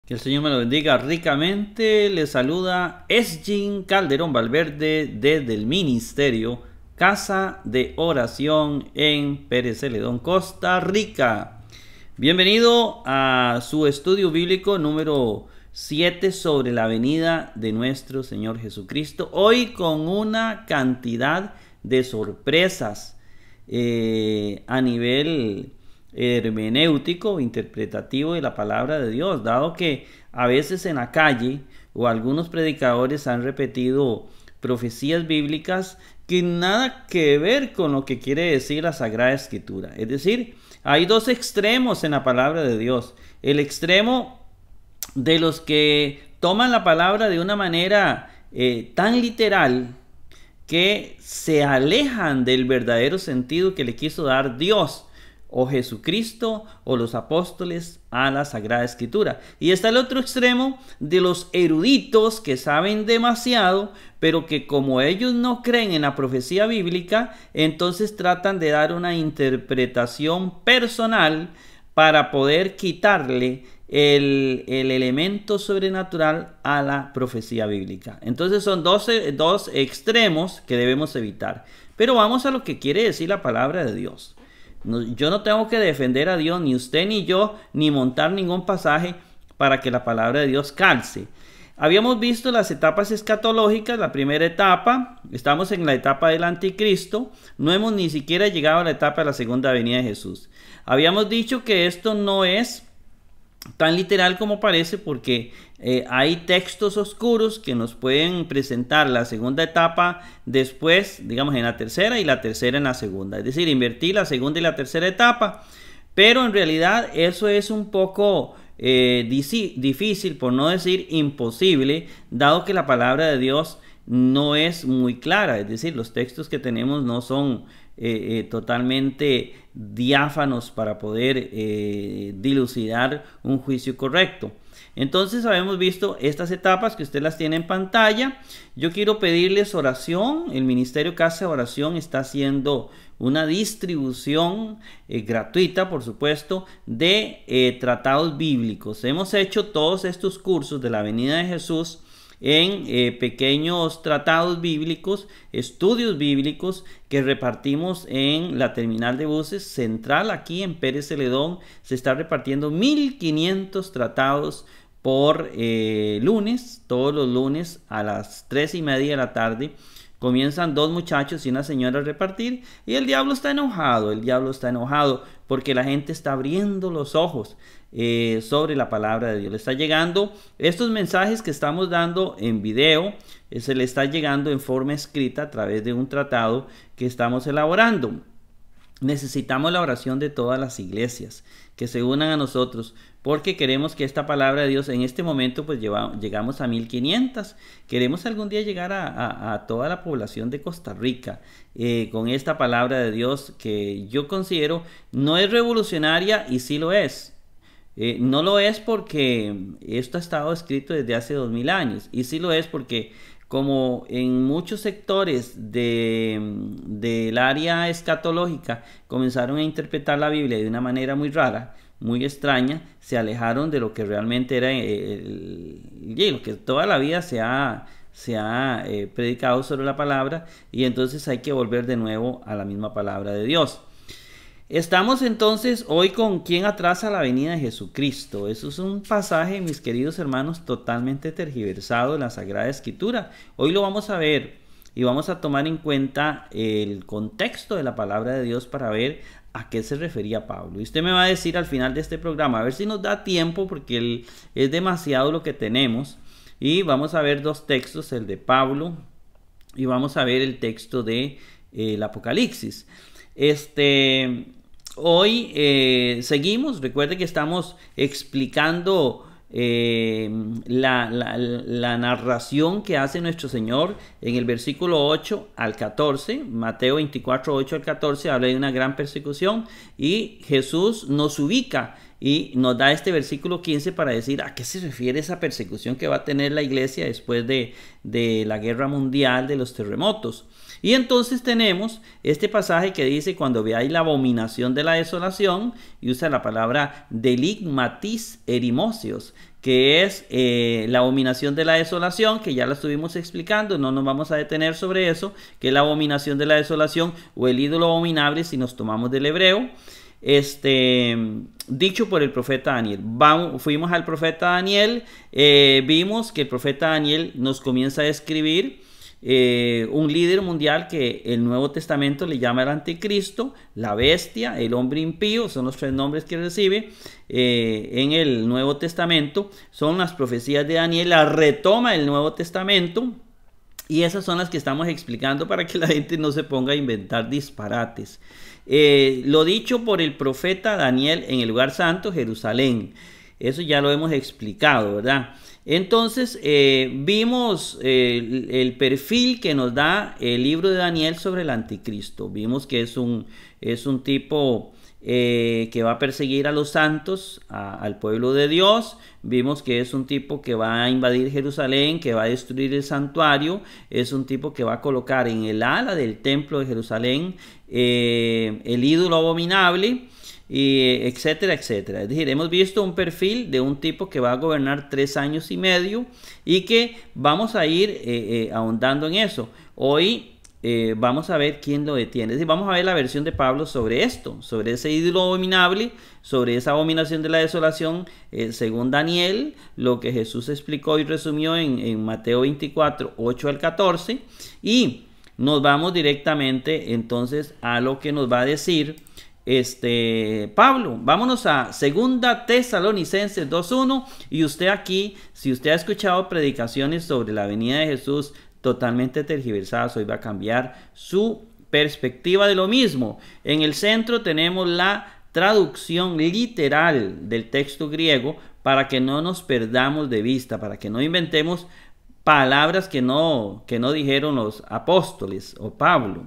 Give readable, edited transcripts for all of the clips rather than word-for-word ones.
Que el Señor me lo bendiga ricamente. Le saluda Esgin Calderón Valverde desde el Ministerio Casa de Oración en Pérez Celedón, Costa Rica. Bienvenido a su estudio bíblico número 7 sobre la venida de nuestro Señor Jesucristo. Hoy con una cantidad de sorpresas a nivel hermenéutico, interpretativo de la palabra de Dios, dado que a veces en la calle o algunos predicadores han repetido profecías bíblicas que nada que ver con lo que quiere decir la Sagrada Escritura. Es decir, hay dos extremos en la palabra de Dios. El extremo de los que toman la palabra de una manera tan literal que se alejan del verdadero sentido que le quiso dar Dios o Jesucristo o los apóstoles a la Sagrada Escritura. Y está el otro extremo de los eruditos que saben demasiado, pero que como ellos no creen en la profecía bíblica, entonces tratan de dar una interpretación personal para poder quitarle el elemento sobrenatural a la profecía bíblica. Entonces son dos extremos que debemos evitar. Pero vamos a lo que quiere decir la palabra de Dios. Yo no tengo que defender a Dios, ni usted ni yo, ni montar ningún pasaje para que la palabra de Dios calce. Habíamos visto las etapas escatológicas, la primera etapa, estamos en la etapa del anticristo, no hemos ni siquiera llegado a la etapa de la segunda venida de Jesús. Habíamos dicho que esto no es tan literal como parece porque hay textos oscuros que nos pueden presentar la segunda etapa después, digamos en la tercera y la tercera en la segunda. Es decir, invertir la segunda y la tercera etapa. Pero en realidad eso es un poco difícil, por no decir imposible, dado que la palabra de Dios no es muy clara. Es decir, los textos que tenemos no son totalmente diáfanos para poder dilucidar un juicio correcto. Entonces habemos visto estas etapas que usted las tiene en pantalla. Yo quiero pedirles oración. El Ministerio Casa de Oración está haciendo una distribución gratuita, por supuesto, de tratados bíblicos. Hemos hecho todos estos cursos de la venida de Jesús en pequeños tratados bíblicos, estudios bíblicos que repartimos en la terminal de buses central aquí en Pérez Celedón. Se está repartiendo 1500 tratados por lunes, todos los lunes a las 3:30 de la tarde. Comienzan dos muchachos y una señora a repartir y el diablo está enojado porque la gente está abriendo los ojos sobre la palabra de Dios. Le está llegando estos mensajes que estamos dando en video, se le está llegando en forma escrita a través de un tratado que estamos elaborando. Necesitamos la oración de todas las iglesias que se unan a nosotros porque queremos que esta palabra de Dios en este momento pues llegamos a 1500. Queremos algún día llegar a toda la población de Costa Rica con esta palabra de Dios que yo considero no es revolucionaria y sí lo es. No lo es porque esto ha estado escrito desde hace 2000 años y sí lo es porque como en muchos sectores del área escatológica comenzaron a interpretar la Biblia de una manera muy rara, muy extraña, se alejaron de lo que realmente era lo que toda la vida se ha predicado sobre la palabra, y entonces hay que volver de nuevo a la misma palabra de Dios. Estamos entonces hoy con ¿quién atrasa la venida de Jesucristo? Eso es un pasaje, mis queridos hermanos, totalmente tergiversado en la Sagrada Escritura. Hoy lo vamos a ver y vamos a tomar en cuenta el contexto de la palabra de Dios para ver a qué se refería Pablo. Y usted me va a decir al final de este programa, a ver si nos da tiempo porque es demasiado lo que tenemos. Y vamos a ver dos textos, el de Pablo y vamos a ver el texto de el Apocalipsis. Hoy seguimos, recuerde que estamos explicando la narración que hace nuestro Señor en el versículo 8 al 14, Mateo 24, 8 al 14, habla de una gran persecución y Jesús nos ubica y nos da este versículo 15 para decir a qué se refiere esa persecución que va a tener la iglesia después de la guerra mundial, de los terremotos. Y entonces tenemos este pasaje que dice: cuando veáis la abominación de la desolación, y usa la palabra deligmatis erimosios, que es la abominación de la desolación, que ya la estuvimos explicando, no nos vamos a detener sobre eso, que es la abominación de la desolación o el ídolo abominable si nos tomamos del hebreo, dicho por el profeta Daniel. Fuimos al profeta Daniel, vimos que el profeta Daniel nos comienza a describir un líder mundial que el Nuevo Testamento le llama el anticristo, la bestia, el hombre impío, son los 3 nombres que recibe en el Nuevo Testamento. Son las profecías de Daniel, la retoma el Nuevo Testamento, y esas son las que estamos explicando para que la gente no se ponga a inventar disparates. Lo dicho por el profeta Daniel en el lugar santo, Jerusalén, eso ya lo hemos explicado, ¿verdad? Entonces vimos el perfil que nos da el libro de Daniel sobre el anticristo. Vimos que es un tipo que va a perseguir a los santos, al pueblo de Dios. Vimos que es un tipo que va a invadir Jerusalén, que va a destruir el santuario. Es un tipo que va a colocar en el ala del templo de Jerusalén el ídolo abominable, y etcétera, etcétera. Es decir, hemos visto un perfil de un tipo que va a gobernar 3 años y medio, y que vamos a ir ahondando en eso. Hoy vamos a ver quién lo detiene. Es decir, vamos a ver la versión de Pablo sobre esto, sobre ese ídolo abominable, sobre esa abominación de la desolación, según Daniel, lo que Jesús explicó y resumió en Mateo 24, 8 al 14, y nos vamos directamente entonces a lo que nos va a decir Pablo. Vámonos a 2 Tesalonicenses 2:1, y usted aquí, si usted ha escuchado predicaciones sobre la venida de Jesús totalmente tergiversadas, hoy va a cambiar su perspectiva de lo mismo. En el centro tenemos la traducción literal del texto griego para que no nos perdamos de vista, para que no inventemos palabras que no dijeron los apóstoles o Pablo.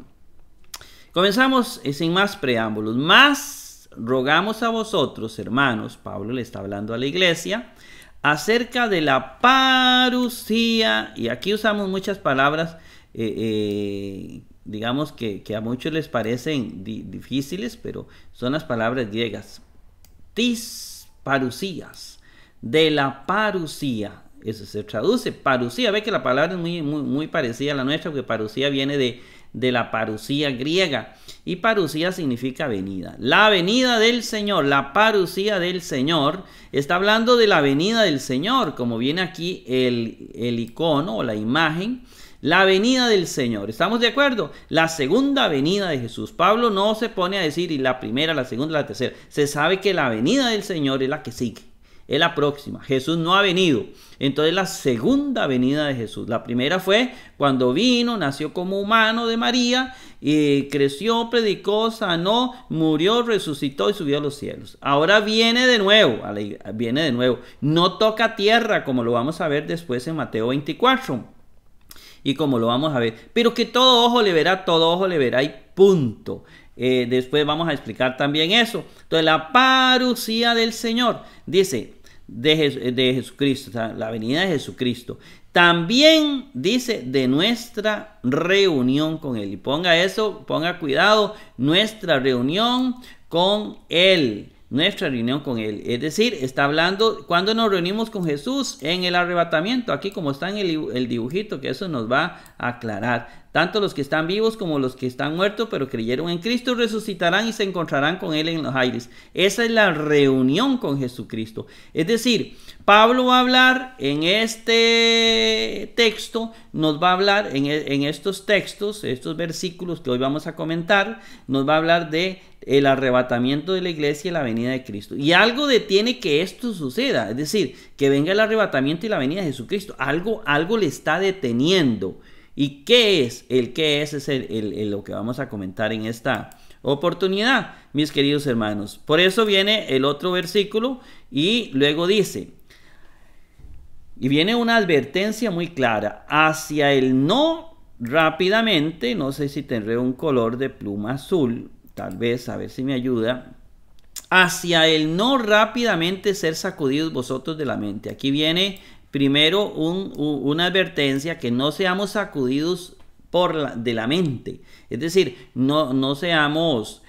Comenzamos sin más preámbulos. Más rogamos a vosotros, hermanos, Pablo le está hablando a la iglesia, acerca de la parusía, y aquí usamos muchas palabras, digamos que a muchos les parecen difíciles, pero son las palabras griegas. Tis parusías, de la parusía. Eso se traduce, parusía. Ve que la palabra es muy parecida a la nuestra, porque parusía viene de la parusía griega, y parusía significa venida. La venida del Señor, la parusía del Señor, está hablando de la venida del Señor, como viene aquí el icono o la imagen. La venida del Señor, ¿estamos de acuerdo? La segunda venida de Jesús. Pablo no se pone a decir y la primera, la segunda, la tercera. Se sabe que la venida del Señor es la que sigue, es la próxima. Jesús no ha venido. Entonces la segunda venida de Jesús. La primera fue cuando vino, nació como humano de María, y creció, predicó, sanó, murió, resucitó y subió a los cielos. Ahora viene de nuevo, viene de nuevo. No toca tierra, como lo vamos a ver después en Mateo 24. Y como lo vamos a ver. Pero que todo ojo le verá y punto. Después vamos a explicar también eso. Entonces la parusía del Señor, dice, de Jesucristo, o sea, la venida de Jesucristo. También dice de nuestra reunión con Él. Y ponga eso, ponga cuidado, nuestra reunión con Él. Nuestra reunión con Él. Es decir, está hablando cuando nos reunimos con Jesús en el arrebatamiento. Aquí como está en el dibujito, que eso nos va a aclarar. Tanto los que están vivos como los que están muertos, pero creyeron en Cristo, resucitarán y se encontrarán con Él en los aires. Esa es la reunión con Jesucristo. Es decir, Pablo va a hablar en este texto, nos va a hablar en estos textos, estos versículos que hoy vamos a comentar, nos va a hablar de el arrebatamiento de la iglesia y la venida de Cristo. Y algo detiene que esto suceda, es decir, que venga el arrebatamiento y la venida de Jesucristo. Algo le está deteniendo. ¿Y qué es? Es lo que vamos a comentar en esta oportunidad, mis queridos hermanos. Por eso viene el otro versículo y luego dice, y viene una advertencia muy clara, hacia el no rápidamente, no sé si tendré un color de pluma azul, tal vez, a ver si me ayuda, hacia el no rápidamente ser sacudidos vosotros de la mente. Aquí viene primero una advertencia, que no seamos sacudidos de la mente. Es decir, no seamos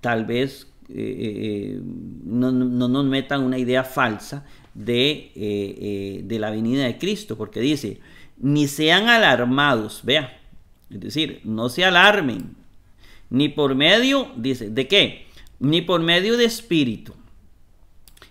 tal vez no nos metan una idea falsa de la venida de Cristo, porque dice, ni sean alarmados, vea, es decir, no se alarmen, ni por medio, dice, ¿de qué? Ni por medio de espíritu,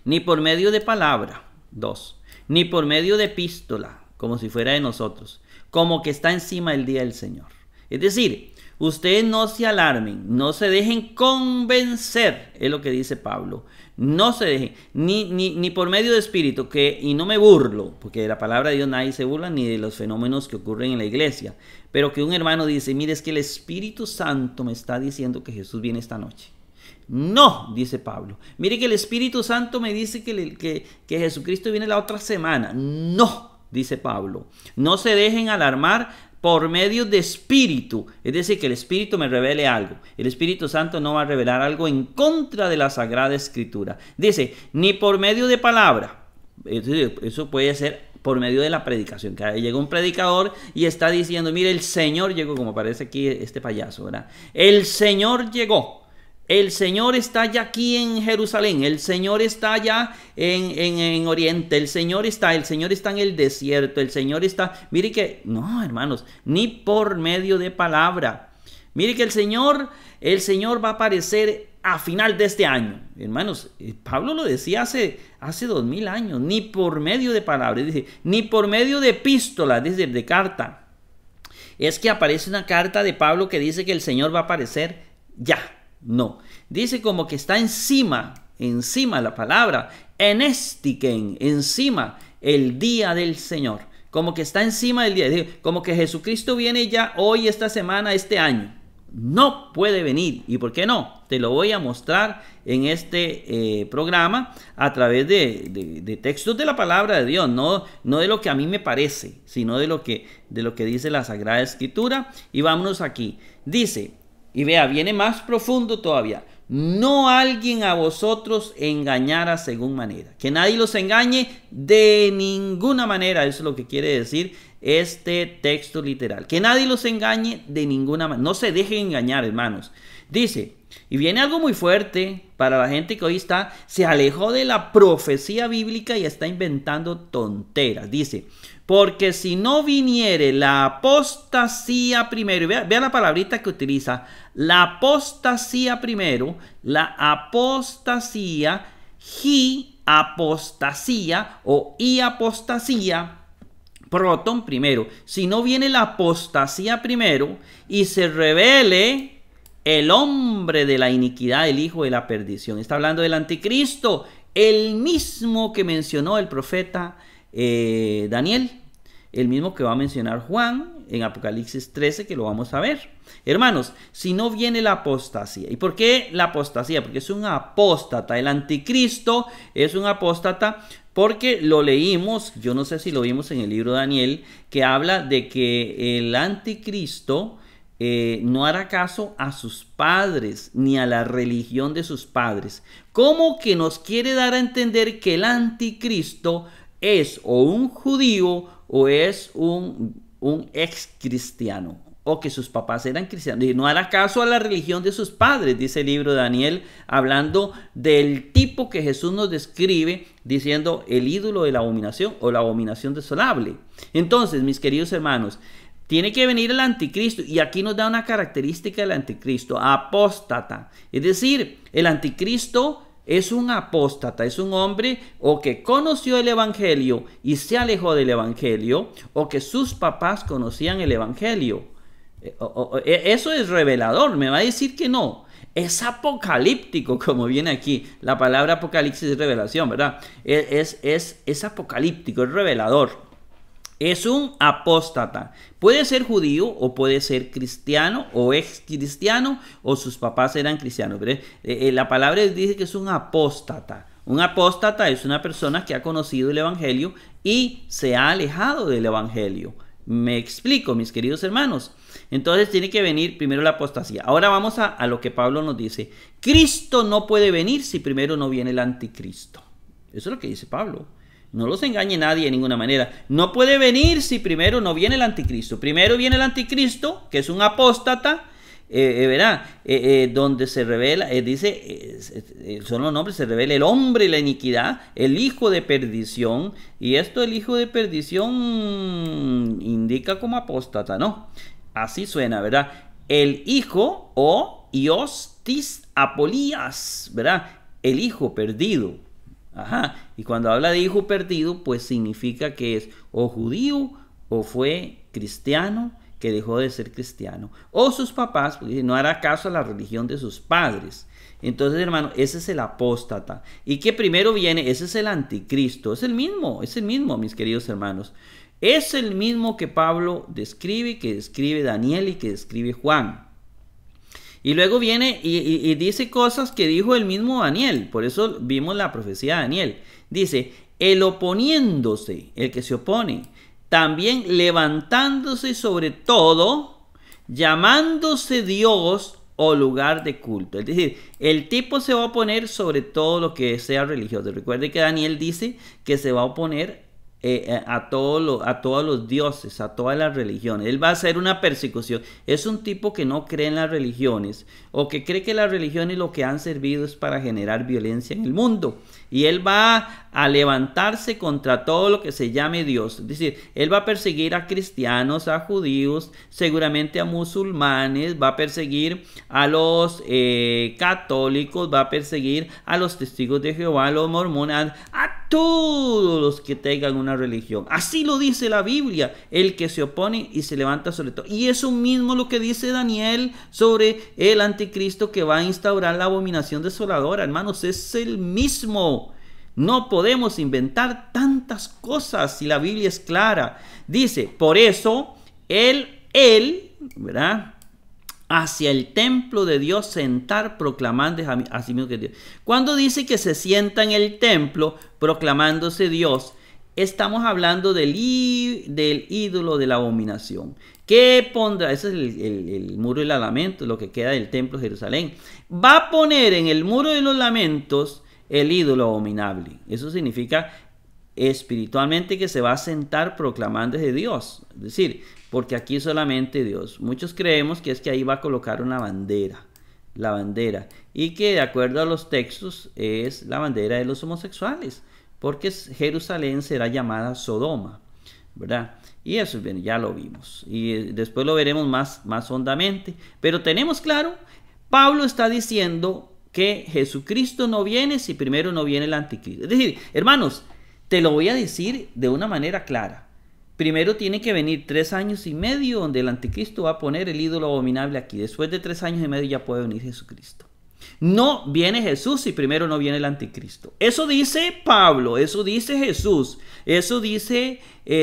ni por medio de palabra, 2, ni por medio de epístola, como si fuera de nosotros, como que está encima el día del Señor. Es decir, ustedes no se alarmen, no se dejen convencer, es lo que dice Pablo. No se dejen, ni por medio de espíritu, y no me burlo, porque de la palabra de Dios nadie se burla, ni de los fenómenos que ocurren en la iglesia. Pero que un hermano dice, mire, es que el Espíritu Santo me está diciendo que Jesús viene esta noche. No, dice Pablo. Mire que el Espíritu Santo me dice que Jesucristo viene la otra semana. No, dice Pablo. No se dejen alarmar por medio de espíritu, es decir, que el Espíritu me revele algo. El Espíritu Santo no va a revelar algo en contra de la Sagrada Escritura. Dice, ni por medio de palabra. Eso puede ser por medio de la predicación, que llega un predicador y está diciendo, mire, el Señor llegó, como parece aquí este payaso, ¿verdad? El Señor llegó. El Señor está ya aquí en Jerusalén, el Señor está allá en Oriente, el Señor está en el desierto, el Señor está... Mire que, no, hermanos, ni por medio de palabra. Mire que el Señor va a aparecer a final de este año. Hermanos, Pablo lo decía hace 2000 años, ni por medio de palabra, dice, ni por medio de epístola, es decir, de carta. Es que aparece una carta de Pablo que dice que el Señor va a aparecer ya. No, dice como que está encima la palabra, enestiken, encima el día del Señor, como que está encima del día, como que Jesucristo viene ya hoy, esta semana, este año. No puede venir. ¿Y por qué no? Te lo voy a mostrar en este programa a través de textos de la palabra de Dios, no de lo que a mí me parece, sino de lo que dice la Sagrada Escritura. Y vámonos aquí. Dice... Y vea, viene más profundo todavía. No alguien a vosotros engañara según manera. Que nadie los engañe de ninguna manera. Eso es lo que quiere decir este texto literal. Que nadie los engañe de ninguna manera. No se dejen engañar, hermanos. Dice, y viene algo muy fuerte para la gente que hoy se alejó de la profecía bíblica y está inventando tonteras. Dice, porque si no viniere la apostasía primero, vea la palabrita que utiliza, la apostasía primero, la apostasía, apostasía o apostasía, proton primero. Si no viene la apostasía primero y se revele el hombre de la iniquidad, el hijo de la perdición. Está hablando del anticristo, el mismo que mencionó el profeta Daniel, el mismo que va a mencionar Juan en Apocalipsis 13, que lo vamos a ver. Hermanos, si no viene la apostasía. ¿Y por qué la apostasía? Porque es un apóstata. El anticristo es un apóstata porque lo leímos, yo no sé si lo vimos en el libro de Daniel, que habla de que el anticristo no hará caso a sus padres ni a la religión de sus padres. ¿Cómo que nos quiere dar a entender que el anticristo es o un judío o es un ex cristiano, o que sus papás eran cristianos? Y no hará caso a la religión de sus padres, dice el libro de Daniel, hablando del tipo que Jesús nos describe, diciendo el ídolo de la abominación o la abominación desolable. Entonces, mis queridos hermanos, tiene que venir el anticristo, y aquí nos da una característica del anticristo: apóstata. Es decir, el anticristo es un apóstata, es un hombre o que conoció el evangelio y se alejó del evangelio, o que sus papás conocían el evangelio. Eso es revelador. Me va a decir que no. Es apocalíptico, como viene aquí. La palabra apocalipsis es revelación, ¿verdad? Es apocalíptico, es revelador. Es un apóstata. Puede ser judío o puede ser cristiano o ex cristiano, o sus papás eran cristianos. Pero la palabra dice que es un apóstata. Un apóstata es una persona que ha conocido el evangelio y se ha alejado del evangelio. Me explico, mis queridos hermanos. Entonces tiene que venir primero la apostasía. Ahora vamos a lo que Pablo nos dice. Cristo no puede venir si primero no viene el anticristo. Eso es lo que dice Pablo. No los engañe nadie de ninguna manera. No puede venir si primero no viene el anticristo. Primero viene el anticristo, que es un apóstata, donde se revela, son los nombres, se revela el hombre y la iniquidad, el hijo de perdición, y esto el hijo de perdición indica como apóstata, ¿no? Así suena, ¿verdad? El hijo o iostis apolías, ¿verdad? El hijo perdido. Ajá. Y cuando habla de hijo perdido, pues significa que es o judío o fue cristiano que dejó de ser cristiano, o sus papás, porque no hará caso a la religión de sus padres. Entonces, hermano, ese es el apóstata. Y que primero viene, ese es el anticristo. Es el mismo, mis queridos hermanos. Es el mismo que Pablo describe, que describe Daniel y que describe Juan. Y luego viene y dice cosas que dijo el mismo Daniel. Por eso vimos la profecía de Daniel. Dice, el oponiéndose, el que se opone, también levantándose sobre todo, llamándose Dios o lugar de culto. Es decir, el tipo se va a oponer sobre todo lo que sea religioso. Recuerde que Daniel dice que se va a oponer a todos los dioses, a todas las religiones. Él va a hacer una persecución. Es un tipo que no cree en las religiones, o que cree que las religiones lo que han servido es para generar violencia en el mundo. Y él va a levantarse contra todo lo que se llame Dios. Es decir, él va a perseguir a cristianos, a judíos, seguramente a musulmanes, va a perseguir a los católicos, va a perseguir a los testigos de Jehová, a los mormones, a todos los que tengan una religión. Así lo dice la Biblia, el que se opone y se levanta sobre todo. Y eso mismo lo que dice Daniel sobre el anticristo que va a instaurar la abominación desoladora. Hermanos, es el mismo. No podemos inventar tantas cosas si la Biblia es clara. Dice, por eso, él, ¿verdad?, hacia el templo de Dios sentar proclamando a sí mismo que Dios. Cuando dice que se sienta en el templo proclamándose Dios, estamos hablando del ídolo de la abominación. ¿Qué pondrá? Ese es el muro de los lamentos, lo que queda del templo de Jerusalén. Va a poner en el muro de los lamentos el ídolo abominable. Eso significa espiritualmente que se va a sentar proclamándose Dios. Es decir, porque aquí solamente Dios. Muchos creemos que es que ahí va a colocar una bandera, la bandera, y que de acuerdo a los textos es la bandera de los homosexuales, porque Jerusalén será llamada Sodoma, ¿verdad? Y eso bien, ya lo vimos, y después lo veremos más hondamente, pero tenemos claro, Pablo está diciendo que Jesucristo no viene si primero no viene el anticristo. Es decir, hermanos, te lo voy a decir de una manera clara. Primero tiene que venir 3 años y medio donde el anticristo va a poner el ídolo abominable aquí. Después de 3 años y medio ya puede venir Jesucristo. No viene Jesús si primero no viene el anticristo. Eso dice Pablo, eso dice Jesús, eso dice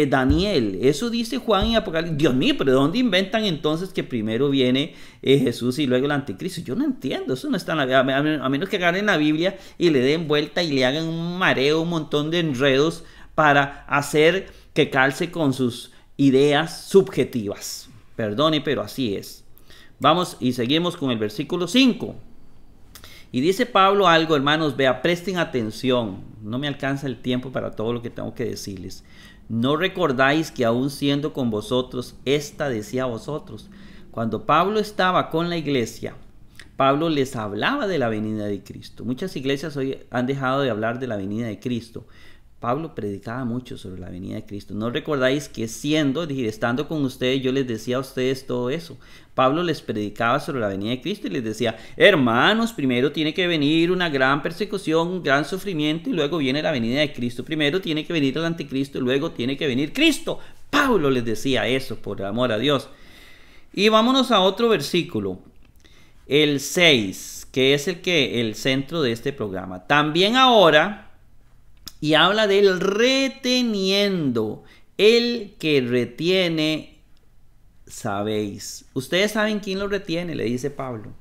Daniel, eso dice Juan y Apocalipsis. Dios mío, pero ¿de dónde inventan entonces que primero viene Jesús y luego el anticristo? Yo no entiendo, eso no está en la Biblia, a menos que agarren la Biblia y le den vuelta y le hagan un mareo, un montón de enredos para hacer que calce con sus ideas subjetivas. Perdone, pero así es. Vamos y seguimos con el versículo 5. Y dice Pablo algo, hermanos, vea, presten atención. No me alcanza el tiempo para todo lo que tengo que decirles. ¿No recordáis que aún siendo con vosotros, esta decía a vosotros? Cuando Pablo estaba con la iglesia, Pablo les hablaba de la venida de Cristo. Muchas iglesias hoy han dejado de hablar de la venida de Cristo. Pablo predicaba mucho sobre la venida de Cristo. ¿No recordáis que estando con ustedes, yo les decía a ustedes todo eso? Pablo les predicaba sobre la venida de Cristo y les decía, hermanos, primero tiene que venir una gran persecución, un gran sufrimiento y luego viene la venida de Cristo. Primero tiene que venir el anticristo y luego tiene que venir Cristo. Pablo les decía eso por amor a Dios. Y vámonos a otro versículo, el 6, que es el centro de este programa. También ahora... Y habla del reteniendo. El que retiene, sabéis. Ustedes saben quién lo retiene, le dice Pablo.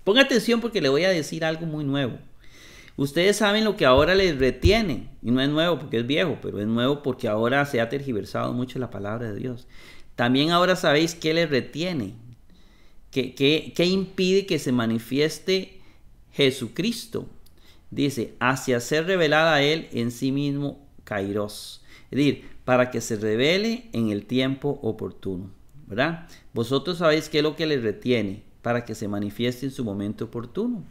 Ponga atención porque le voy a decir algo muy nuevo. Ustedes saben lo que ahora les retiene. Y no es nuevo porque es viejo, pero es nuevo porque ahora se ha tergiversado mucho la palabra de Dios. También ahora sabéis qué les retiene. ¿Qué impide que se manifieste Jesucristo? Dice, hacia ser revelada a él en sí mismo kairos, es decir, para que se revele en el tiempo oportuno, ¿verdad? Vosotros sabéis qué es lo que le retiene, para que se manifieste en su momento oportuno.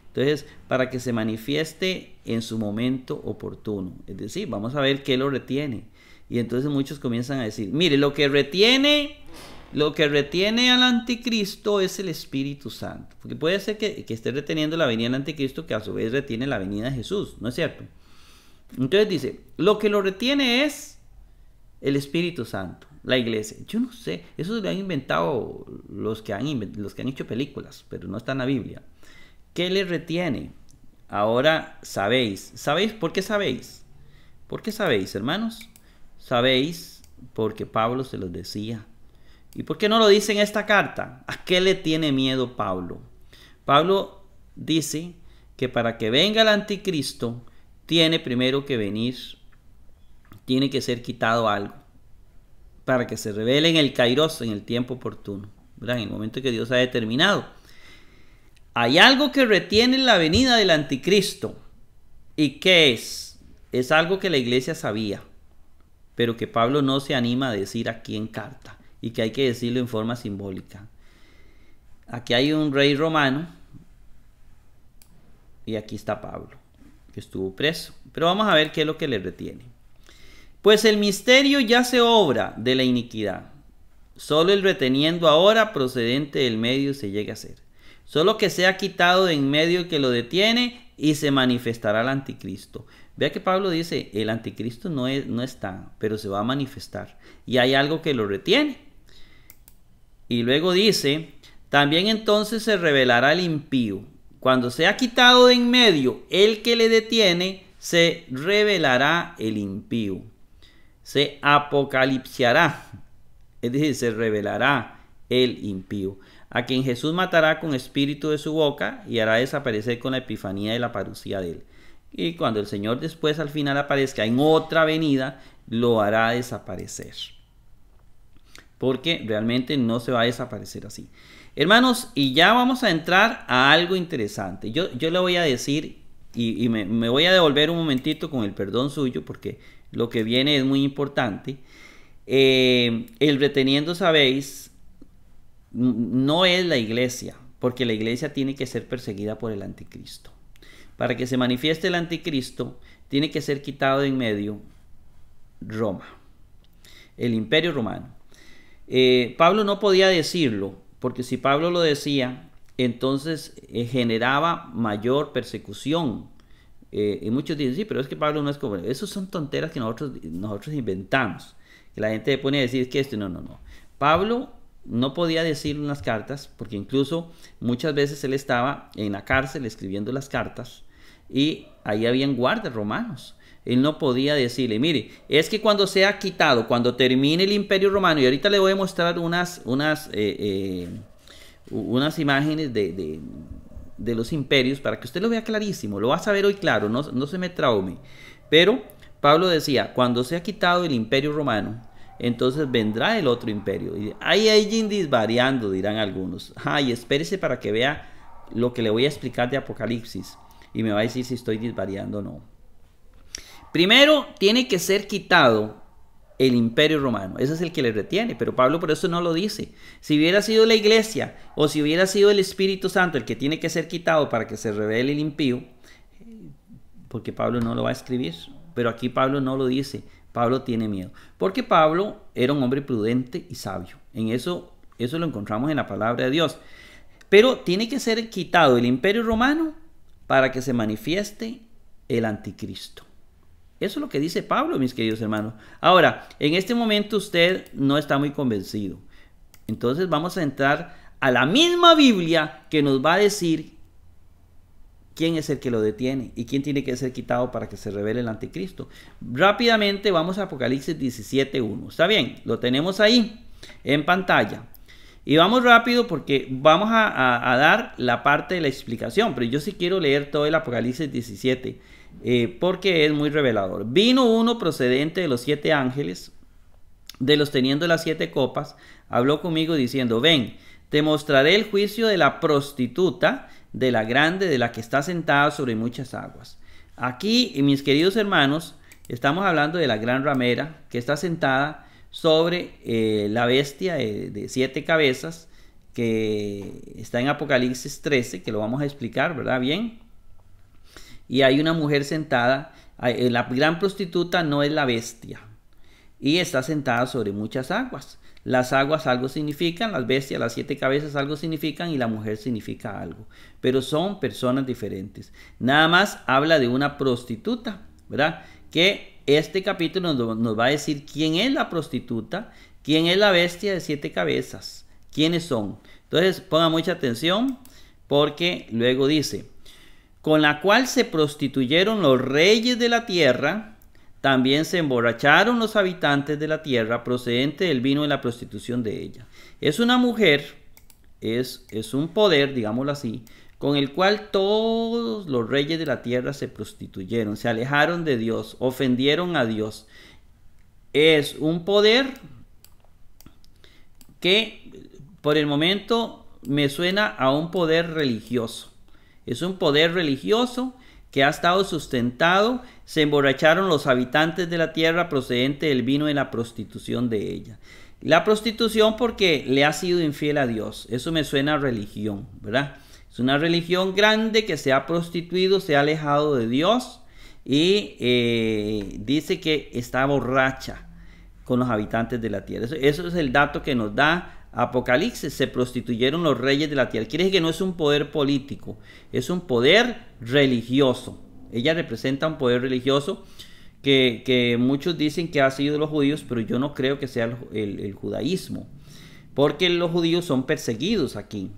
Entonces, para que se manifieste en su momento oportuno. Es decir, vamos a ver qué lo retiene. Y entonces muchos comienzan a decir, mire, lo que retiene al anticristo es el Espíritu Santo. Porque puede ser que esté reteniendo la venida del anticristo, que a su vez retiene la venida de Jesús, ¿no es cierto? Entonces dice, lo que lo retiene es el Espíritu Santo, la iglesia. Yo no sé, eso lo han inventado los que han hecho películas, pero no está en la Biblia. ¿Qué le retiene? Ahora sabéis. ¿Sabéis? ¿Por qué sabéis? ¿Por qué sabéis, hermanos? Sabéis porque Pablo se los decía. ¿Y por qué no lo dice en esta carta? ¿A qué le tiene miedo Pablo? Pablo dice que para que venga el anticristo tiene primero que venir, tiene que ser quitado algo para que se revele en el kairos, en el tiempo oportuno, ¿verdad? En el momento que Dios ha determinado. Hay algo que retiene la venida del anticristo. ¿Y qué es? Es algo que la iglesia sabía, pero que Pablo no se anima a decir aquí en carta, y que hay que decirlo en forma simbólica. Aquí hay un rey romano, y aquí está Pablo, que estuvo preso. Pero vamos a ver qué es lo que le retiene. Pues el misterio ya se obra de la iniquidad. Solo el reteniendo ahora procedente del medio se llega a hacer. Solo que sea quitado de en medio el que lo detiene y se manifestará el anticristo. Vea que Pablo dice, el anticristo no está, pero se va a manifestar. Y hay algo que lo retiene. Y luego dice, también entonces se revelará el impío. Cuando sea quitado de en medio el que le detiene, se revelará el impío. Se apocalipsiará, es decir, se revelará el impío, a quien Jesús matará con espíritu de su boca y hará desaparecer con la epifanía de la parucía de él. Y cuando el Señor después al final aparezca en otra venida, lo hará desaparecer. Porque realmente no se va a desaparecer así. Hermanos, y ya vamos a entrar a algo interesante. Yo le voy a decir, y me voy a devolver un momentito con el perdón suyo, porque lo que viene es muy importante. El reteniendo, sabéis, no es la iglesia, porque la iglesia tiene que ser perseguida por el anticristo. Para que se manifieste el anticristo, tiene que ser quitado de en medio Roma, el imperio romano. Pablo no podía decirlo, porque si Pablo lo decía, entonces generaba mayor persecución. Y muchos dicen, sí, pero es que Pablo no es como... Esos son tonteras que nosotros inventamos. Que la gente pone a decir que esto, no. Pablo no podía decir unas cartas, porque incluso muchas veces él estaba en la cárcel escribiendo las cartas, y ahí habían guardias romanos. Él no podía decirle, mire, es que cuando sea quitado, cuando termine el imperio romano, y ahorita le voy a mostrar unas imágenes de los imperios para que usted lo vea clarísimo, lo va a saber hoy claro, no se me traume. Pero Pablo decía, cuando sea quitado el imperio romano, entonces vendrá el otro imperio. Y ahí hay disvariando, dirán algunos. Ay, espérese para que vea lo que le voy a explicar de Apocalipsis, y me va a decir si estoy disvariando o no. Primero tiene que ser quitado el imperio romano, ese es el que le retiene, pero Pablo por eso no lo dice. Si hubiera sido la iglesia o si hubiera sido el Espíritu Santo el que tiene que ser quitado para que se revele el impío, porque Pablo no lo va a escribir, pero aquí Pablo no lo dice. Pablo tiene miedo, porque Pablo era un hombre prudente y sabio. En eso lo encontramos en la palabra de Dios. Pero tiene que ser quitado el imperio romano para que se manifieste el anticristo. Eso es lo que dice Pablo, mis queridos hermanos. Ahora, en este momento usted no está muy convencido. Entonces vamos a entrar a la misma Biblia que nos va a decir quién es el que lo detiene y quién tiene que ser quitado para que se revele el anticristo. Rápidamente vamos a Apocalipsis 17:1. ¿Está bien? Lo tenemos ahí en pantalla. Y vamos rápido porque vamos a dar la parte de la explicación. Pero yo sí quiero leer todo el Apocalipsis 17. Porque es muy revelador. Vino uno procedente de los 7 ángeles, de los teniendo las 7 copas, habló conmigo diciendo, ven, te mostraré el juicio de la prostituta, de la grande, de la que está sentada sobre muchas aguas. Aquí, mis queridos hermanos, Estamos hablando de la gran ramera que está sentada sobre la bestia de 7 cabezas que está en Apocalipsis 13, que lo vamos a explicar, ¿verdad? Bien. Y hay una mujer sentada. La gran prostituta no es la bestia. Y está sentada sobre muchas aguas. Las aguas algo significan, las bestias, las 7 cabezas algo significan y la mujer significa algo. Pero son personas diferentes. Nada más habla de una prostituta, ¿verdad? Que este capítulo nos va a decir quién es la prostituta, quién es la bestia de 7 cabezas, quiénes son. Entonces pongan mucha atención porque luego dice, con la cual se prostituyeron los reyes de la tierra. También se emborracharon los habitantes de la tierra procedente del vino de la prostitución de ella. Es una mujer, es un poder, digámoslo así, con el cual todos los reyes de la tierra se prostituyeron, se alejaron de Dios, ofendieron a Dios. Es un poder que por el momento me suena a un poder religioso. Es un poder religioso que ha estado sustentado. Se emborracharon los habitantes de la tierra procedente del vino de la prostitución de ella. La prostitución porque le ha sido infiel a Dios. Eso me suena a religión, ¿verdad? Es una religión grande que se ha prostituido, se ha alejado de Dios y dice que está borracha con los habitantes de la tierra. Eso es el dato que nos da Apocalipsis. Se prostituyeron los reyes de la tierra. Quiere decir que no es un poder político, es un poder religioso. Ella representa un poder religioso que muchos dicen que ha sido los judíos, pero yo no creo que sea el judaísmo, porque los judíos son perseguidos aquí,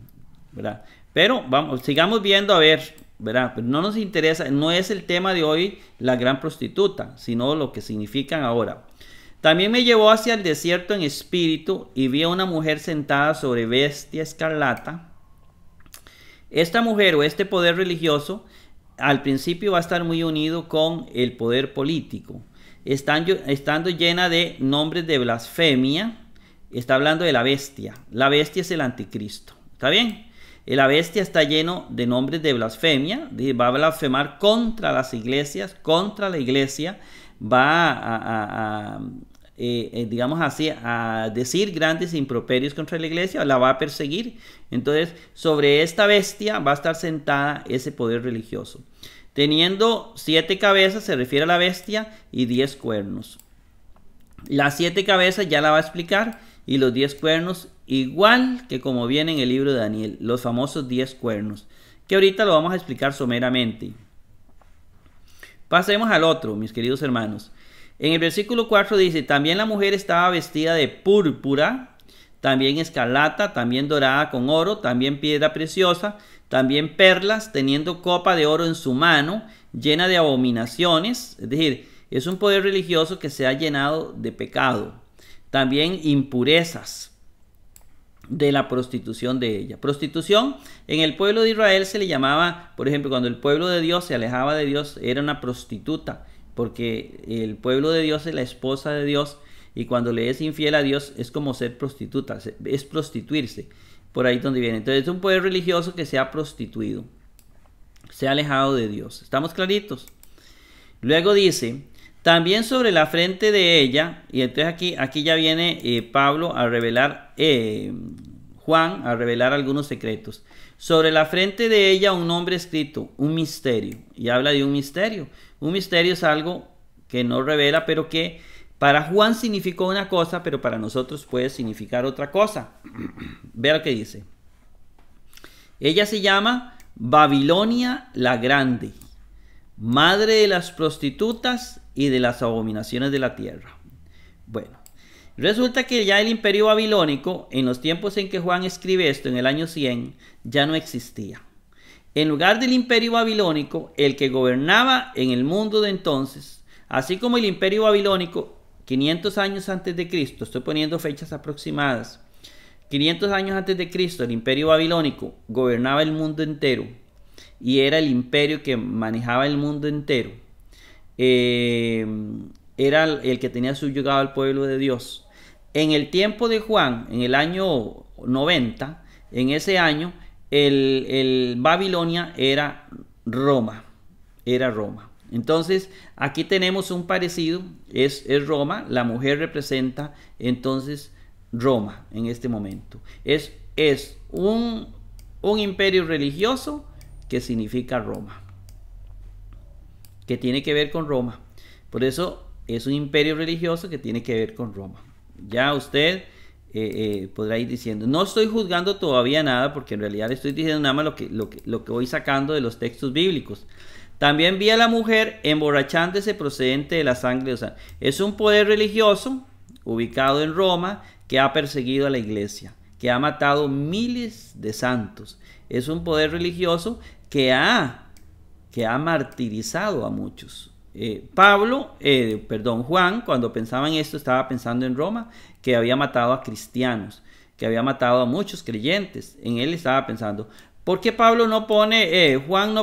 ¿verdad? Pero vamos, sigamos viendo a ver, ¿verdad? Pero no nos interesa, no es el tema de hoy la gran prostituta, sino lo que significan ahora. También me llevó hacia el desierto en espíritu y vi a una mujer sentada sobre bestia escarlata. Esta mujer o este poder religioso al principio va a estar muy unido con el poder político, estando llena de nombres de blasfemia. Está hablando de la bestia. La bestia es el anticristo. ¿Está bien? La bestia está lleno de nombres de blasfemia. Va a blasfemar contra las iglesias, contra la iglesia. Va digamos así, a decir grandes improperios contra la iglesia, la va a perseguir. Entonces, sobre esta bestia va a estar sentada ese poder religioso. Teniendo 7 cabezas, se refiere a la bestia, y 10 cuernos. Las 7 cabezas ya la va a explicar, y los 10 cuernos, igual que como viene en el libro de Daniel, los famosos 10 cuernos, que ahorita lo vamos a explicar someramente. Pasemos al otro, mis queridos hermanos. En el versículo 4 dice, también la mujer estaba vestida de púrpura, también escarlata, también dorada con oro, también piedra preciosa, también perlas, teniendo copa de oro en su mano, llena de abominaciones. Es decir, es un poder religioso que se ha llenado de pecado. También impurezas de la prostitución de ella. Prostitución en el pueblo de Israel se le llamaba, por ejemplo, cuando el pueblo de Dios se alejaba de Dios, era una prostituta. Porque el pueblo de Dios es la esposa de Dios y cuando le es infiel a Dios es como ser prostituta, es prostituirse. Por ahí donde viene. Entonces es un poder religioso que se ha prostituido, se ha alejado de Dios. ¿Estamos claritos? Luego dice, también sobre la frente de ella, y entonces aquí ya viene Pablo a revelar, Juan a revelar algunos secretos. Sobre la frente de ella un nombre escrito, un misterio, y habla de un misterio. Un misterio es algo que no revela, pero que para Juan significó una cosa, pero para nosotros puede significar otra cosa. Vea lo que dice. Ella se llama Babilonia la Grande, madre de las prostitutas y de las abominaciones de la tierra. Bueno, resulta que ya el imperio babilónico, en los tiempos en que Juan escribe esto, en el año 100, ya no existía. En lugar del imperio babilónico, el que gobernaba en el mundo de entonces, así como el imperio babilónico, 500 años antes de Cristo, estoy poniendo fechas aproximadas, 500 años antes de Cristo, el imperio babilónico gobernaba el mundo entero y era el imperio que manejaba el mundo entero. Era el que tenía subyugado al pueblo de Dios. En el tiempo de Juan, en el año 90, en ese año, el Babilonia era Roma. Era Roma. Entonces, aquí tenemos un parecido, es Roma, la mujer representa entonces Roma en este momento. Es un imperio religioso que significa Roma, que tiene que ver con Roma. Por eso es un imperio religioso que tiene que ver con Roma. Ya usted podrá ir diciendo, no estoy juzgando todavía nada, porque en realidad le estoy diciendo nada más lo que voy sacando de los textos bíblicos. También vi a la mujer emborrachándose procedente de la sangre de los santos. Es un poder religioso ubicado en Roma que ha perseguido a la iglesia, que ha matado miles de santos. Es un poder religioso que ha martirizado a muchos. Juan, cuando pensaba en esto, estaba pensando en Roma, que había matado a cristianos, que había matado a muchos creyentes. En él estaba pensando, ¿por qué Juan no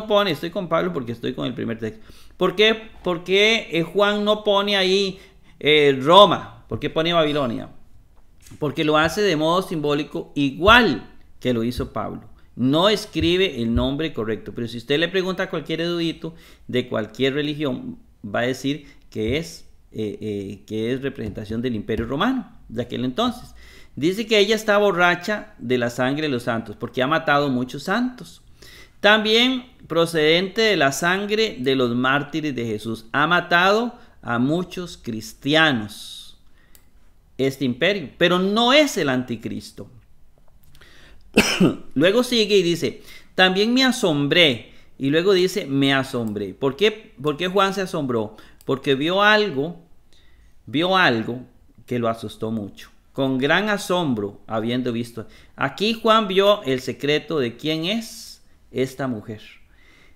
pone, estoy con Pablo porque estoy con el primer texto, ¿por qué Juan no pone ahí Roma? ¿Por qué pone Babilonia? Porque lo hace de modo simbólico igual que lo hizo Pablo. No escribe el nombre correcto, pero si usted le pregunta a cualquier erudito de cualquier religión, va a decir que es representación del Imperio Romano de aquel entonces. Dice que ella está borracha de la sangre de los santos, porque ha matado muchos santos. También procedente de la sangre de los mártires de Jesús, ha matado a muchos cristianos este imperio, pero no es el anticristo. Luego sigue y dice, también me asombré, y luego dice, me asombré. ¿Por qué Juan se asombró? Porque vio algo que lo asustó mucho, con gran asombro habiendo visto. Aquí Juan vio el secreto de quién es esta mujer.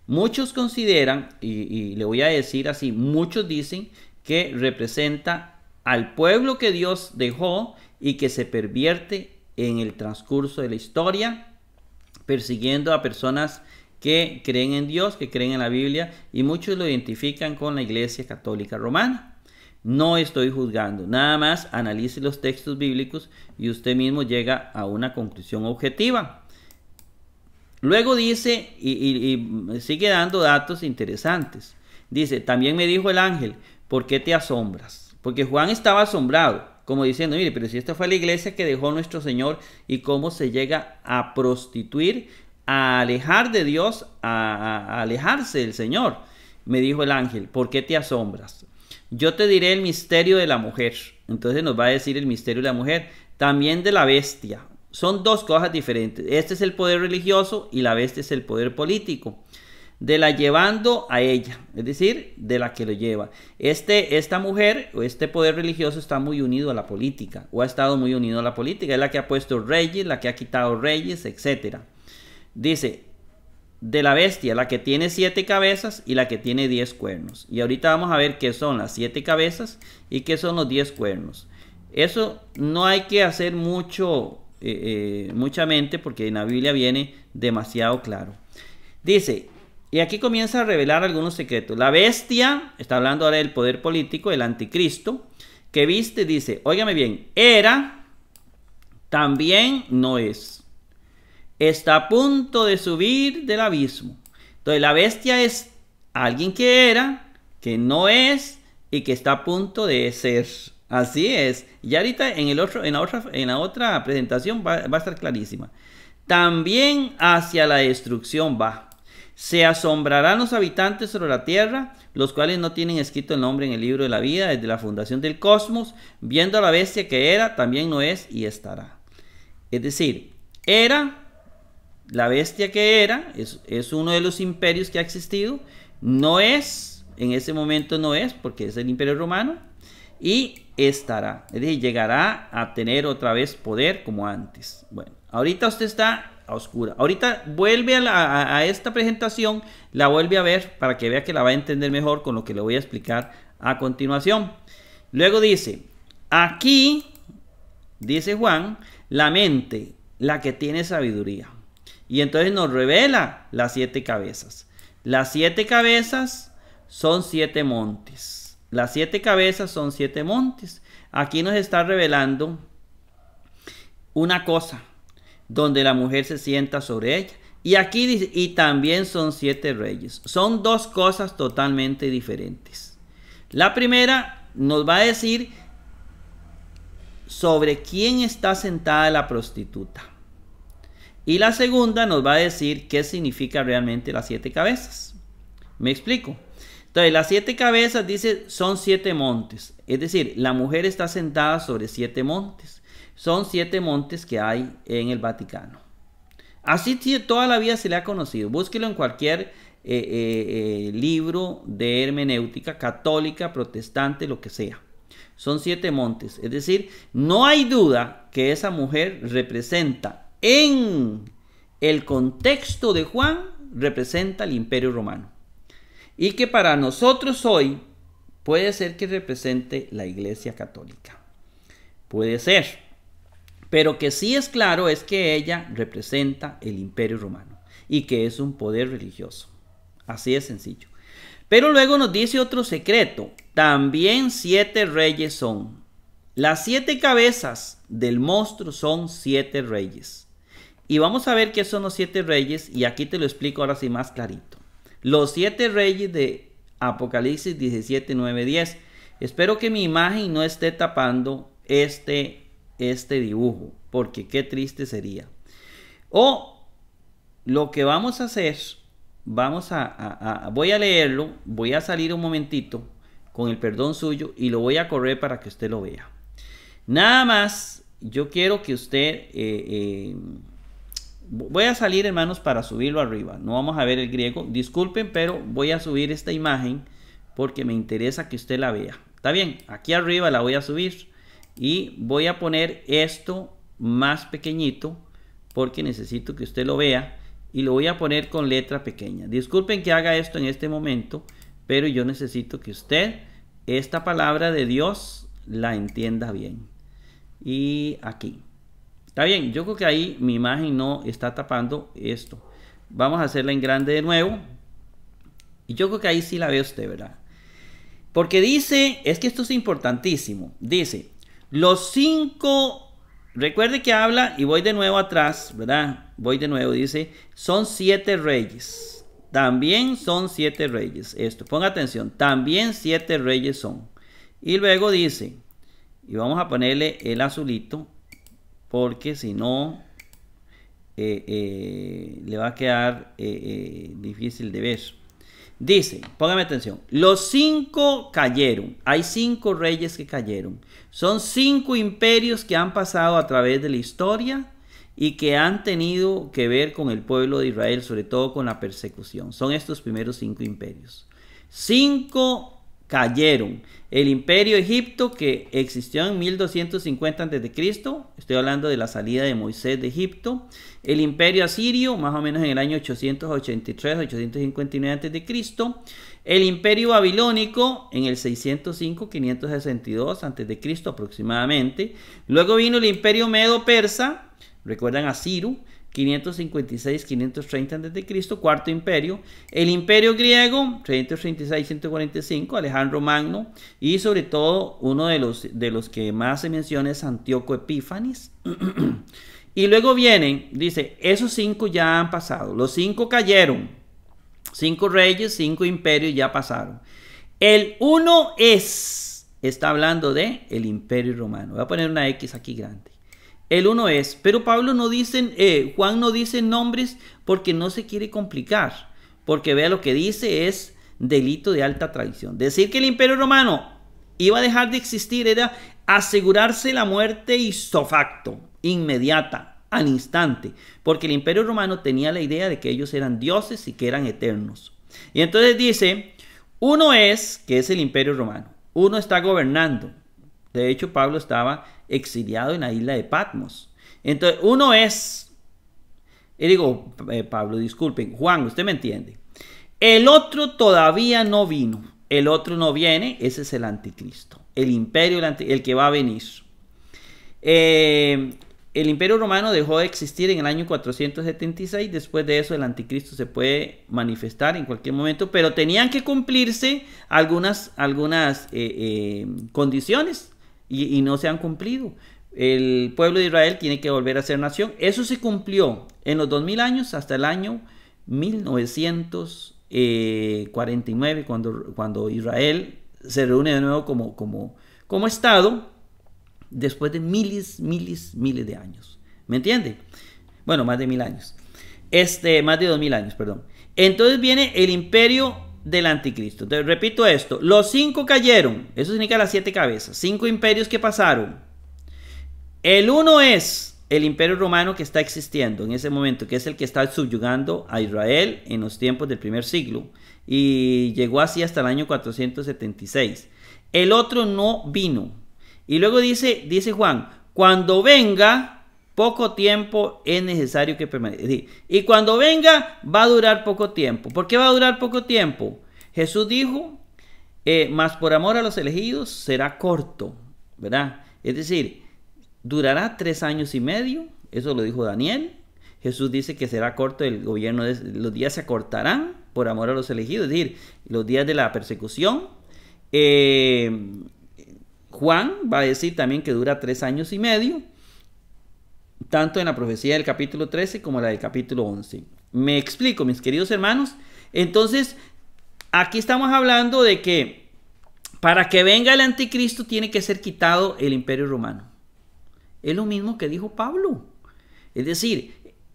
Muchos consideran, y le voy a decir así, muchos dicen que representa al pueblo que Dios dejó y que se pervierte en el transcurso de la historia, persiguiendo a personas que creen en Dios, que creen en la Biblia, y muchos lo identifican con la Iglesia Católica Romana. No estoy juzgando, nada más analice los textos bíblicos y usted mismo llega a una conclusión objetiva. Luego dice, y sigue dando datos interesantes. Dice, también me dijo el ángel, ¿por qué te asombras? Porque Juan estaba asombrado, como diciendo, mire, pero si esta fue la iglesia que dejó nuestro Señor y cómo se llega a prostituir, a alejar de Dios, a alejarse del Señor. Me dijo el ángel, ¿por qué te asombras? Yo te diré el misterio de la mujer. Entonces nos va a decir el misterio de la mujer, también de la bestia. Son dos cosas diferentes. Este es el poder religioso y la bestia es el poder político. De la llevando a ella, es decir, de la que lo lleva. Esta mujer o este poder religioso está muy unido a la política, o ha estado muy unido a la política. Es la que ha puesto reyes, la que ha quitado reyes, etc. Dice, de la bestia, la que tiene 7 cabezas y la que tiene 10 cuernos. Y ahorita vamos a ver qué son las 7 cabezas y qué son los 10 cuernos. Eso no hay que hacer mucha mente, porque en la Biblia viene demasiado claro. Dice, y aquí comienza a revelar algunos secretos. La bestia, está hablando ahora del poder político, el anticristo, que viste, dice, óigame bien, era, también no es. Está a punto de subir del abismo. Entonces la bestia es alguien que era, que no es y que está a punto de ser. Así es. Y ahorita en la otra presentación va a estar clarísima. También hacia la destrucción va. Se asombrarán los habitantes sobre la tierra, los cuales no tienen escrito el nombre en el libro de la vida desde la fundación del cosmos, viendo a la bestia que era, también no es y estará. Es decir, era, la bestia que era, es uno de los imperios que ha existido, no es, en ese momento no es, porque es el imperio romano, y estará, es decir, llegará a tener otra vez poder como antes. Bueno, ahorita usted está a oscura. Ahorita vuelve a esta presentación, la vuelve a ver para que vea que la va a entender mejor con lo que le voy a explicar a continuación. Luego dice, aquí, dice Juan, la mente, la que tiene sabiduría. Y entonces nos revela las 7 cabezas. Las 7 cabezas son 7 montes. Las 7 cabezas son 7 montes. Aquí nos está revelando una cosa, donde la mujer se sienta sobre ella. Y aquí dice, y también son 7 reyes. Son dos cosas totalmente diferentes. La primera nos va a decir sobre quién está sentada la prostituta. Y la segunda nos va a decir qué significa realmente las 7 cabezas. ¿Me explico? Entonces, las 7 cabezas, dice, son 7 montes. Es decir, la mujer está sentada sobre 7 montes. Son 7 montes que hay en el Vaticano. Así toda la vida se le ha conocido. Búsquelo en cualquier libro de hermenéutica, católica, protestante, lo que sea. Son 7 montes. Es decir, no hay duda que esa mujer representa, en el contexto de Juan, representa el Imperio Romano. Y que para nosotros hoy puede ser que represente la Iglesia Católica. Puede ser. Pero que sí es claro es que ella representa el Imperio Romano y que es un poder religioso. Así de sencillo. Pero luego nos dice otro secreto. También 7 reyes son. Las 7 cabezas del monstruo son 7 reyes. Y vamos a ver qué son los 7 reyes y aquí te lo explico ahora sí más clarito. Los 7 reyes de Apocalipsis 17, 9, 10. Espero que mi imagen no esté tapando este dibujo, porque qué triste sería. O lo que vamos a hacer, voy a leerlo, voy a salir un momentito con el perdón suyo y lo voy a correr para que usted lo vea. Nada más, yo quiero que usted, voy a salir, hermanos, para subirlo arriba. No vamos a ver el griego, disculpen, pero voy a subir esta imagen porque me interesa que usted la vea. Está bien, aquí arriba la voy a subir. Y voy a poner esto más pequeñito porque necesito que usted lo vea. Y lo voy a poner con letra pequeña. Disculpen que haga esto en este momento, pero yo necesito que usted esta palabra de Dios la entienda bien. Y aquí. Está bien, yo creo que ahí mi imagen no está tapando esto. Vamos a hacerla en grande de nuevo. Y yo creo que ahí sí la ve usted, ¿verdad? Porque dice, es que esto es importantísimo. Dice... Los 5, recuerde que habla, y voy de nuevo atrás, ¿verdad? Voy de nuevo, dice, son 7 reyes. También son 7 reyes. Esto, ponga atención, también 7 reyes son. Y luego dice, y vamos a ponerle el azulito, porque si no, le va a quedar difícil de ver. Dice, póngame atención, los 5 cayeron, hay 5 reyes que cayeron, son 5 imperios que han pasado a través de la historia y que han tenido que ver con el pueblo de Israel, sobre todo con la persecución. Son estos primeros 5 imperios. 5 cayeron. El imperio Egipto, que existió en 1250 a.C., estoy hablando de la salida de Moisés de Egipto. El imperio asirio, más o menos en el año 883-859 a.C. El imperio babilónico en el 605-562 a.C. aproximadamente. Luego vino el imperio medo-persa, recuerdan a Ciro, 556-530 a.C., cuarto imperio. El imperio griego, 336-145, Alejandro Magno. Y sobre todo, uno de los que más se menciona es Antíoco Epífanes. Y luego vienen, dice, esos 5 ya han pasado. Los 5 cayeron. 5 reyes, 5 imperios ya pasaron. El 1 está hablando de el imperio romano. Voy a poner una X aquí grande. El 1 es, pero Juan no dice nombres porque no se quiere complicar, porque vea lo que dice es delito de alta traición. Decir que el Imperio Romano iba a dejar de existir era asegurarse la muerte ipso facto, inmediata, al instante, porque el Imperio Romano tenía la idea de que ellos eran dioses y que eran eternos. Y entonces dice, uno es, que es el Imperio Romano, uno está gobernando. De hecho, Pablo estaba exiliado en la isla de Patmos. Entonces, uno es, y digo, Pablo, disculpen, Juan, usted me entiende. El otro todavía no vino. El otro no viene, ese es el anticristo. El imperio, el que va a venir. El imperio romano dejó de existir en el año 476. Después de eso, el anticristo se puede manifestar en cualquier momento, pero tenían que cumplirse algunas condiciones. Y no se han cumplido. el pueblo de Israel tiene que volver a ser nación. Eso se cumplió en los 2000 años hasta el año 1949, cuando Israel se reúne de nuevo como Estado, después de miles de años. ¿Me entiende? Bueno, más de 1000 años. Más de 2000 años, perdón. Entonces viene el imperio del anticristo. Entonces, repito esto. Los 5 cayeron. Eso significa las 7 cabezas. 5 imperios que pasaron. El uno es el imperio romano que está existiendo en ese momento, que es el que está subyugando a Israel en los tiempos del primer siglo. Y llegó así hasta el año 476. El otro no vino. Y luego dice Juan, cuando venga, poco tiempo es necesario que permanezca. Y cuando venga, va a durar poco tiempo. ¿Por qué va a durar poco tiempo? Jesús dijo, mas por amor a los elegidos será corto, ¿verdad? Es decir, durará 3 años y medio. Eso lo dijo Daniel. Jesús dice que será corto el gobierno, los días se acortarán por amor a los elegidos, es decir, los días de la persecución. Juan va a decir también que dura 3 años y medio, tanto en la profecía del capítulo 13 como la del capítulo 11. Me explico, mis queridos hermanos. Entonces, aquí estamos hablando de que para que venga el anticristo tiene que ser quitado el imperio romano. Es lo mismo que dijo Pablo. Es decir,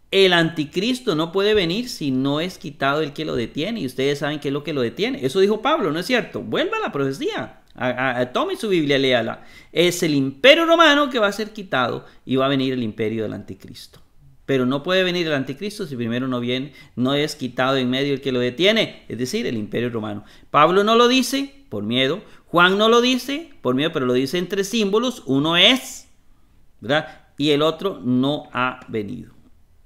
el anticristo no puede venir si no es quitado el que lo detiene. Y ustedes saben qué es lo que lo detiene. Eso dijo Pablo, ¿no es cierto? Vuelva a la profecía. Tome su Biblia, léala. Es el imperio romano que va a ser quitado y va a venir el imperio del anticristo. Pero no puede venir el anticristo si primero no es quitado en medio el que lo detiene, es decir, el imperio romano. Pablo no lo dice por miedo, Juan no lo dice por miedo, pero lo dice entre símbolos. Uno es, ¿verdad? Y el otro no ha venido.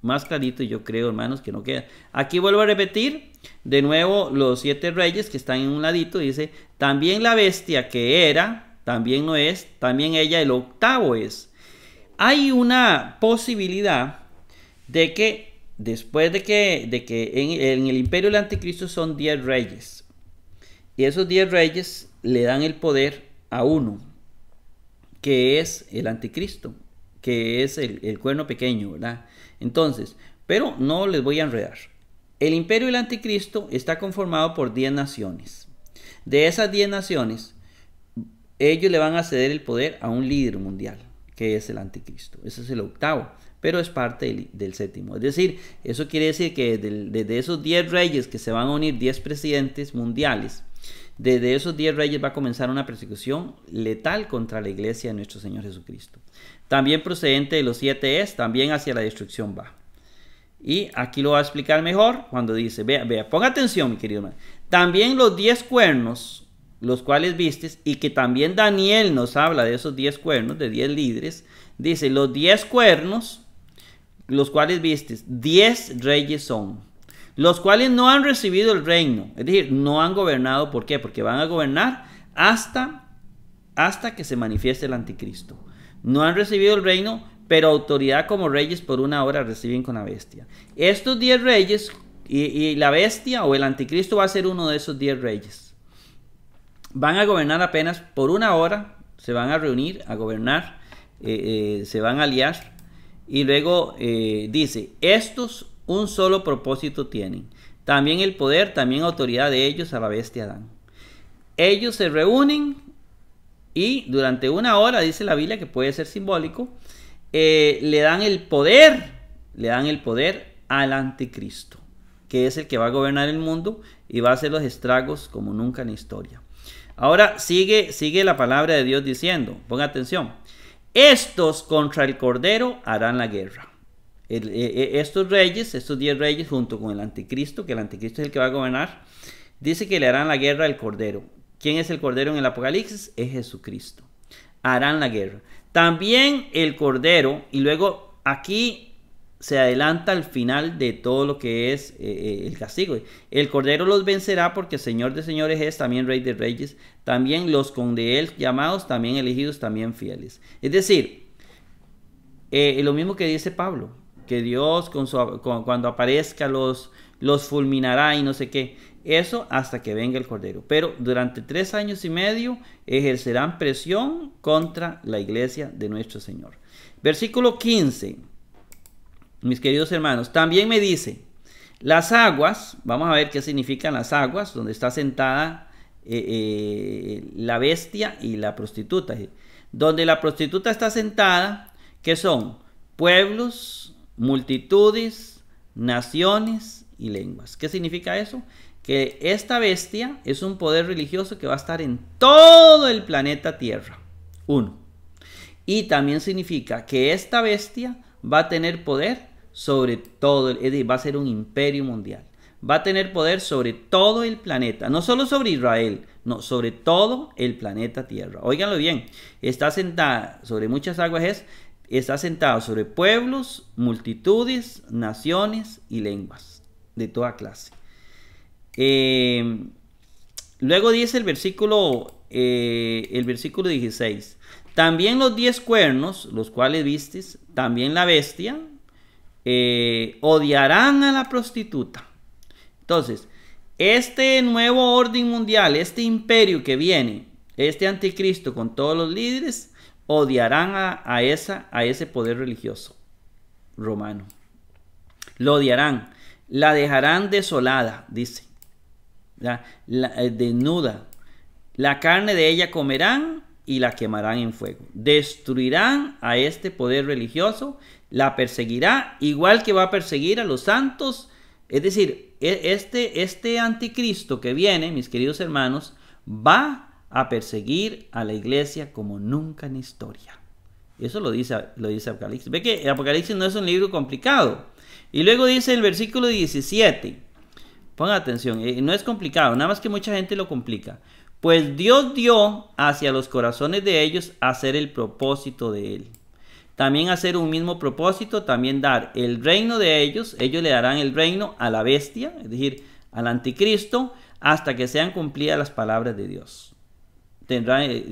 Más clarito, yo creo, hermanos, que no queda. Aquí vuelvo a repetir de nuevo los 7 reyes que están en un ladito. Dice, también la bestia que era, también no es, también ella el 8º es. Hay una posibilidad de que después de que en el imperio del anticristo son 10 reyes. Y esos 10 reyes le dan el poder a uno, que es el anticristo, que es el cuerno pequeño, ¿verdad? Entonces, pero no les voy a enredar. El imperio del anticristo está conformado por 10 naciones. De esas 10 naciones, ellos le van a ceder el poder a un líder mundial, que es el anticristo. Ese es el 8º, pero es parte del 7º. Es decir, eso quiere decir que desde esos 10 reyes que se van a unir 10 presidentes mundiales, desde esos 10 reyes va a comenzar una persecución letal contra la iglesia de nuestro Señor Jesucristo. También procedente de los 7 es, también hacia la destrucción va. Y aquí lo va a explicar mejor cuando dice, vea, ponga atención, mi querido hermano. También los 10 cuernos, los cuales vistes, y que también Daniel nos habla de esos 10 cuernos, de 10 líderes, dice, los 10 cuernos, los cuales vistes, 10 reyes son, los cuales no han recibido el reino, es decir, no han gobernado. ¿Por qué? Porque van a gobernar hasta que se manifieste el anticristo. No han recibido el reino, pero autoridad como reyes por una hora reciben con la bestia. Estos 10 reyes y la bestia o el anticristo va a ser uno de esos 10 reyes. Van a gobernar apenas por una hora, se van a reunir a gobernar, se van a aliar. Y luego dice, estos un solo propósito tienen, también el poder, también autoridad de ellos a la bestia dan. Ellos se reúnen y durante una hora, dice la Biblia, que puede ser simbólico, le dan el poder al anticristo, que es el que va a gobernar el mundo y va a hacer los estragos como nunca en la historia. Ahora sigue la palabra de Dios diciendo, ponga atención, estos contra el Cordero harán la guerra. Estos reyes, estos 10 reyes junto con el anticristo, que el anticristo es el que va a gobernar, dice que le harán la guerra al Cordero. ¿Quién es el Cordero en el Apocalipsis? Es Jesucristo. Harán la guerra. También el Cordero, y luego aquí se adelanta al final de todo lo que es el castigo. El Cordero los vencerá porque Señor de señores es, también Rey de reyes, también los con de él llamados, también elegidos, también fieles. Es decir, lo mismo que dice Pablo, que Dios cuando aparezca los fulminará y no sé qué. Eso hasta que venga el Cordero. Pero durante 3 años y medio ejercerán presión contra la iglesia de nuestro Señor. Versículo 15. Mis queridos hermanos, también me dice, las aguas, vamos a ver qué significan las aguas, donde está sentada la bestia y la prostituta. Donde la prostituta está sentada, ¿qué son? Pueblos, multitudes, naciones y lenguas. ¿Qué significa eso? Que esta bestia es un poder religioso que va a estar en todo el planeta Tierra. 1. Y también significa que esta bestia va a tener poder sobre todo, es decir, va a ser un imperio mundial. Va a tener poder sobre todo el planeta, no solo sobre Israel, no, sobre todo el planeta Tierra. Óiganlo bien, está sentada sobre muchas aguas, está sentada sobre pueblos, multitudes, naciones y lenguas de toda clase. Luego dice el versículo 16. También los 10 cuernos, los cuales vistes, también la bestia, odiarán a la prostituta. Entonces, este nuevo orden mundial, este imperio que viene, este anticristo con todos los líderes, odiarán a ese poder religioso romano. Lo odiarán, la dejarán desolada, dice, desnuda. La carne de ella comerán y la quemarán en fuego. Destruirán a este poder religioso, la perseguirá, igual que va a perseguir a los santos. Es decir, este anticristo que viene, mis queridos hermanos, va a perseguir a la iglesia como nunca en historia. Eso lo dice Apocalipsis. Ve que Apocalipsis no es un libro complicado. Y luego dice el versículo 17. Pongan atención, no es complicado, nada más que mucha gente lo complica. Pues Dios dio hacia los corazones de ellos hacer el propósito de Él. También hacer un mismo propósito, también dar el reino de ellos. Ellos le darán el reino a la bestia, es decir, al anticristo, hasta que sean cumplidas las palabras de Dios.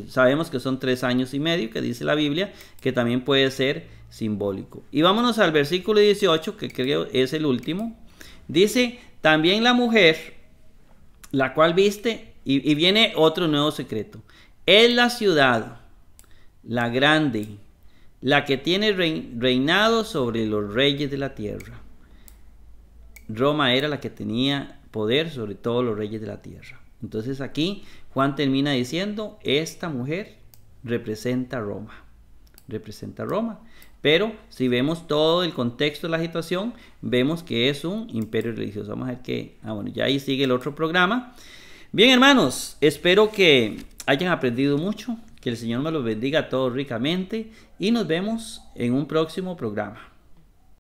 Sabemos que son 3 años y medio, que dice la Biblia, que también puede ser simbólico. Y vámonos al versículo 18, que creo es el último. Dice, también la mujer, la cual viste, y viene otro nuevo secreto. Es la ciudad, la grande, la que tiene reinado sobre los reyes de la tierra. Roma era la que tenía poder sobre todos los reyes de la tierra. Entonces aquí Juan termina diciendo, esta mujer representa a Roma. Representa a Roma. Pero si vemos todo el contexto de la situación, vemos que es un imperio religioso. Vamos a ver que, bueno, ya ahí sigue el otro programa. Bien, hermanos, espero que hayan aprendido mucho, que el Señor me los bendiga a todos ricamente y nos vemos en un próximo programa.